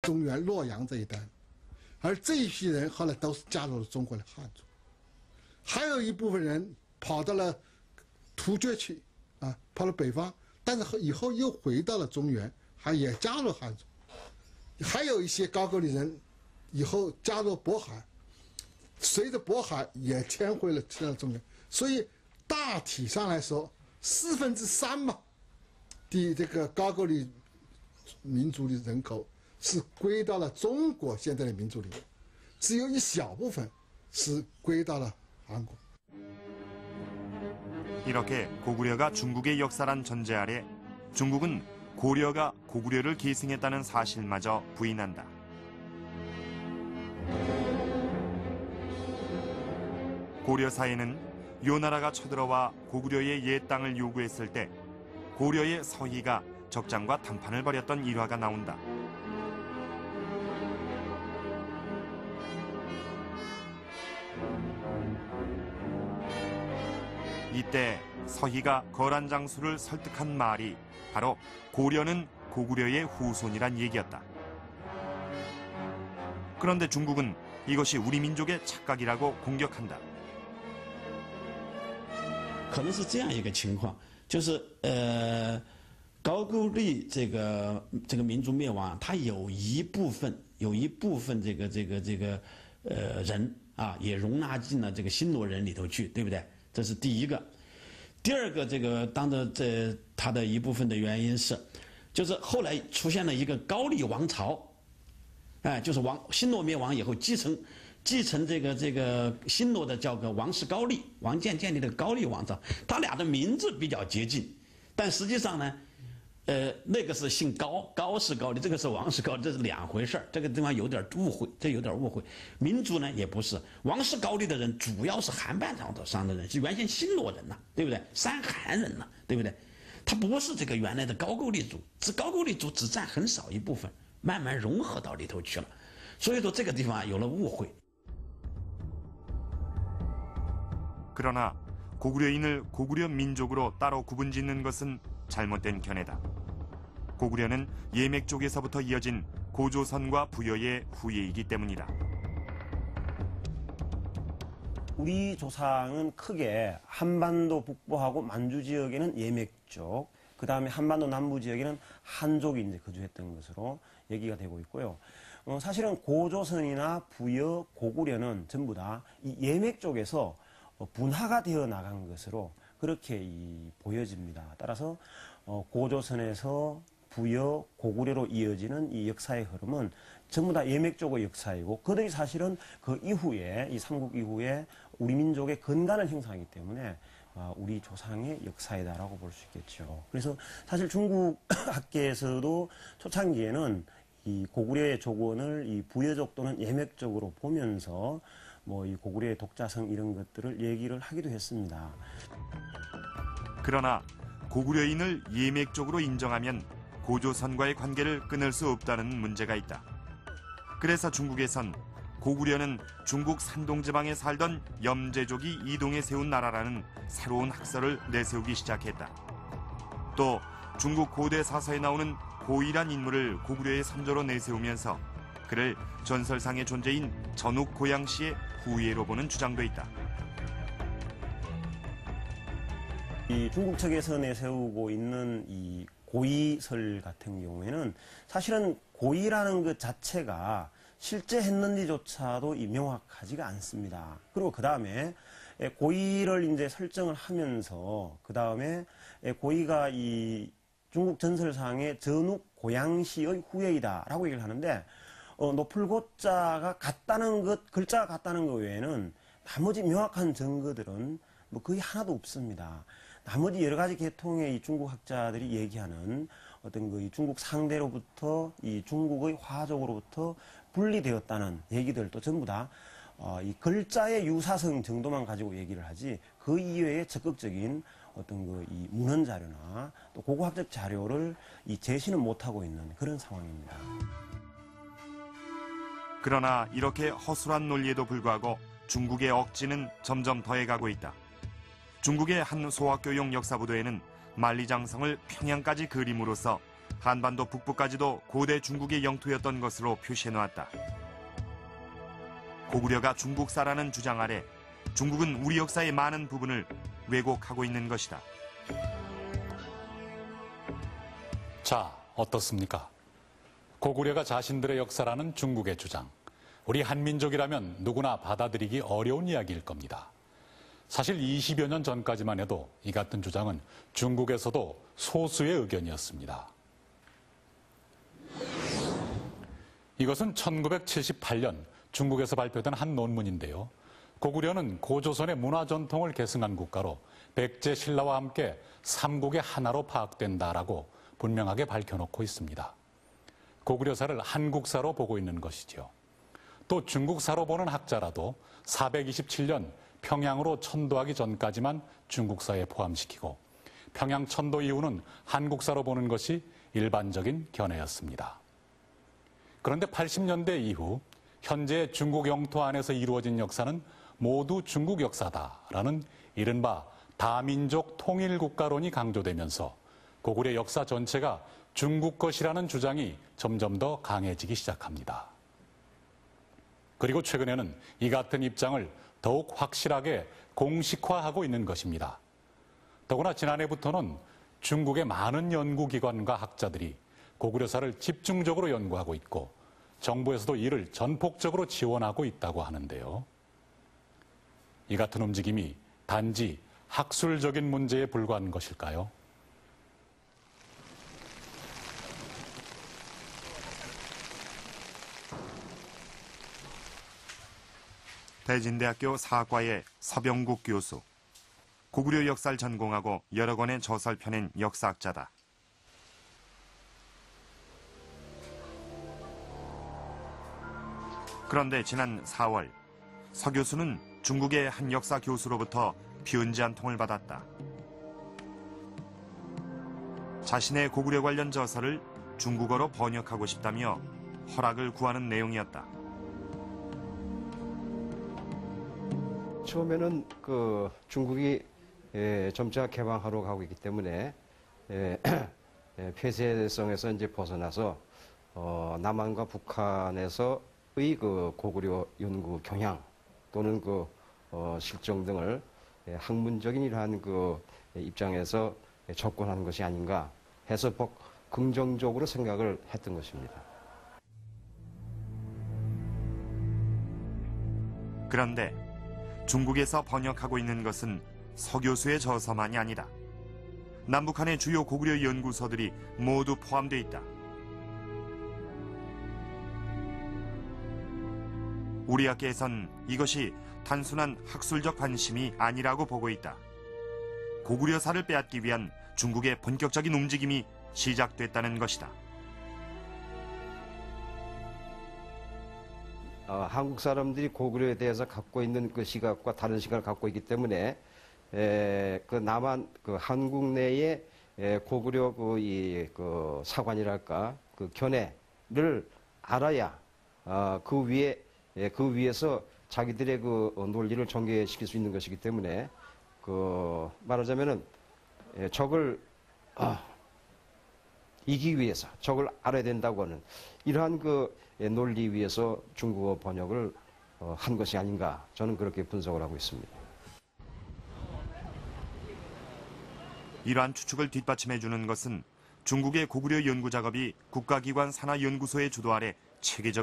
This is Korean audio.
中原洛阳这一带，而这一批人后来都是加入了中国的汉族，还有一部分人跑到了突厥去，跑到北方，但是以后又回到了中原，也加入汉族，还有一些高句丽人以后加入渤海，随着渤海也迁回了中原，所以大体上来说，3%嘛的这个高句丽民族的人口是归到了中国现在的民族里面，只有一小部分是归到了韩国。 이렇게 고구려가 중국의 역사란 전제 아래 중국은 고려가 고구려를 계승했다는 사실마저 부인한다. 고려사에는 요 나라가 쳐들어와 고구려의 옛 땅을 요구했을 때 고려의 서희가 적장과 담판을 벌였던 일화가 나온다. 이때 서희가 거란 장수를 설득한 말이 바로 고려는 고구려의 후손이란 얘기였다. 그런데 중국은 이것이 우리 민족의 착각이라고 공격한다. 可能是这样一个情况，就是高句丽这个民族灭亡，它有一部分这个人啊，也容纳进了这个新罗人里头去，对不对？这是第一个。第二个，这个当着它的一部分的原因是，就是后来出现了一个高丽王朝，就是新罗灭亡以后继承这个新罗的叫个王室高丽，王建建立的高丽王朝，他俩的名字比较接近，但实际上呢，那个是姓高，高氏高丽，这个是王氏高丽，这是两回事儿，这个地方有点误会，这有点误会。民族呢也不是，王氏高丽的人主要是韩半岛上的人，是原先新罗人呐，对不对？山韩人呐，对不对？他不是这个原来的高句丽族，高句丽族只占很少一部分，慢慢融合到里头去了，所以说这个地方有了误会。 그러나 고구려인을 고구려 민족으로 따로 구분짓는 것은 잘못된 견해다. 고구려는 예맥 쪽에서부터 이어진 고조선과 부여의 후예이기 때문이다. 우리 조상은 크게 한반도 북부하고 만주 지역에는 예맥 쪽, 그 다음에 한반도 남부 지역에는 한족이 이제 거주했던 것으로 얘기가 되고 있고요. 사실은 고조선이나 부여, 고구려는 전부 다 이 예맥 쪽에서 분화가 되어 나간 것으로 그렇게 보여집니다. 따라서 고조선에서 부여, 고구려로 이어지는 이 역사의 흐름은 전부 다 예맥 쪽의 역사이고 그들이 사실은 그 이후에 이 삼국 이후에 우리 민족의 근간을 형성하기 때문에 우리 조상의 역사이다라고 볼 수 있겠죠. 그래서 사실 중국 학계에서도 초창기에는 이 고구려의 족원을 이 부여족 또는 예맥 쪽으로 보면서 이 고구려의 독자성 이런 것들을 얘기를 하기도 했습니다. 그러나 고구려인을 예맥 쪽으로 인정하면 고조선과의 관계를 끊을 수 없다는 문제가 있다. 그래서 중국에선 고구려는 중국 산동지방에 살던 염제족이 이동해 세운 나라라는 새로운 학설을 내세우기 시작했다. 또 중국 고대 사서에 나오는 고이란 인물을 고구려의 선조로 내세우면서 그를 전설상의 존재인 전욱 고양시의 후예로 보는 주장도 있다. 이 중국 측에서 내세우고 있는 이 고이설 같은 경우에는 사실은 고이라는 것 자체가 실제 했는지조차도 명확하지가 않습니다. 그리고 그 다음에 고이를 이제 설정을 하면서 그 다음에 고이가 이 중국 전설상의 전욱 고양시의 후예이다라고 얘기를 하는데 노풀고자가 같다는 것, 글자가 같다는 것 외에는 나머지 명확한 증거들은 거의 하나도 없습니다. 나머지 여러 가지 계통의 이 중국 학자들이 얘기하는 어떤 이 중국 상대로부터 이 중국의 화족으로부터 분리되었다는 얘기들도 전부 다 이 글자의 유사성 정도만 가지고 얘기를 하지 그 이외에 적극적인 어떤 이 문헌 자료나 또 고고학적 자료를 제시는 못하고 있는 그런 상황입니다. 그러나 이렇게 허술한 논리에도 불구하고 중국의 억지는 점점 더해가고 있다. 중국의 한 소학교용 역사부도에는 만리장성을 평양까지 그림으로써 한반도 북부까지도 고대 중국의 영토였던 것으로 표시해놓았다. 고구려가 중국사라는 주장 아래 중국은 우리 역사의 많은 부분을 왜곡하고 있는 것이다. 자, 어떻습니까? 고구려가 자신들의 역사라는 중국의 주장. 우리 한민족이라면 누구나 받아들이기 어려운 이야기일 겁니다. 사실 20여 년 전까지만 해도 이 같은 주장은 중국에서도 소수의 의견이었습니다. 이것은 1978년 중국에서 발표된 한 논문인데요. 고구려는 고조선의 문화 전통을 계승한 국가로 백제 신라와 함께 삼국의 하나로 파악된다라고 분명하게 밝혀놓고 있습니다. 고구려사를 한국사로 보고 있는 것이죠. 또 중국사로 보는 학자라도 427년 평양으로 천도하기 전까지만 중국사에 포함시키고 평양 천도 이후는 한국사로 보는 것이 일반적인 견해였습니다. 그런데 80년대 이후 현재 중국 영토 안에서 이루어진 역사는 모두 중국 역사다라는 이른바 다민족 통일국가론이 강조되면서 고구려 역사 전체가 중국 것이라는 주장이 점점 더 강해지기 시작합니다. 그리고 최근에는 이 같은 입장을 더욱 확실하게 공식화하고 있는 것입니다. 더구나 지난해부터는 중국의 많은 연구기관과 학자들이 고구려사를 집중적으로 연구하고 있고 정부에서도 이를 전폭적으로 지원하고 있다고 하는데요. 이 같은 움직임이 단지 학술적인 문제에 불과한 것일까요? 대진대학교 사학과의 서병국 교수. 고구려 역사를 전공하고 여러 권의 저서를 펴낸 역사학자다. 그런데 지난 4월 서 교수는 중국의 한 역사 교수로부터 편지 한 통을 받았다. 자신의 고구려 관련 저서를 중국어로 번역하고 싶다며 허락을 구하는 내용이었다. 처음에는 중국이 점차 개방하러 가고 있기 때문에 폐쇄성에서 이제 벗어나서 남한과 북한에서의 고구려 연구 경향 또는 실정 등을 학문적인 이러한 입장에서 접근하는 것이 아닌가 해서 긍정적으로 생각을 했던 것입니다. 그런데 중국에서 번역하고 있는 것은 서 교수의 저서만이 아니다. 남북한의 주요 고구려 연구서들이 모두 포함되어 있다. 우리 학계에선 이것이 단순한 학술적 관심이 아니라고 보고 있다. 고구려사를 빼앗기 위한 중국의 본격적인 움직임이 시작됐다는 것이다. 한국 사람들이 고구려에 대해서 갖고 있는 그 시각과 다른 시각을 갖고 있기 때문에 남한 한국 내에 고구려 사관이랄까 견해를 알아야 그 위에서 자기들의 논리를 전개시킬 수 있는 것이기 때문에 말하자면은 적을 이기기 위해서 적을 알아야 된다고 하는 이러한 논리 위에서 중국어 번역을 한 것이 아닌가 저는 그렇게 분석을 하고 있습니다. 이러한 추측을 뒷받침해주는 것은 중국의 고구려 연구 작업이 국가기관 산하연구소의 주도 아래 체계적